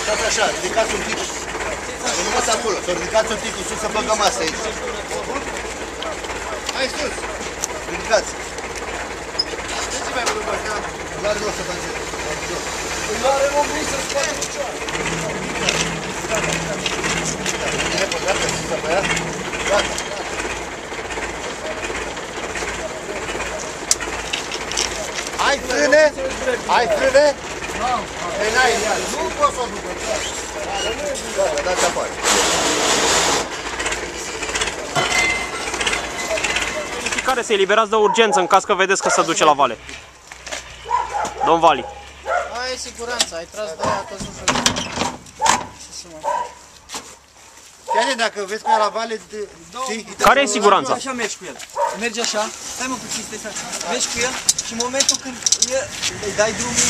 Stați așa, ridicați un pic. Rămâneți acolo, să ridicați un pic în sus, să băgăm asta aici. Hai sus! Ridicați! De ce mai frumos? Nu are rost să faceți. Nu are om nici să scoate picioare. Gata, sus, băiat. Gata. Ai frâne? Ai frâne? N-ai, nu poți să o ducă. Gata, dați afară. Care să eliberați de urgență în caz că vedeți că se duce la vale. Domn Vali. Aia e siguranța, ai tras de aia tot sus. Chiar dacă vezi că e la vale, știi? Care e siguranța? Așa mergi cu el. Mergi așa, stai mă puțin, stai. Mergi cu el și în momentul când îi dai drumul,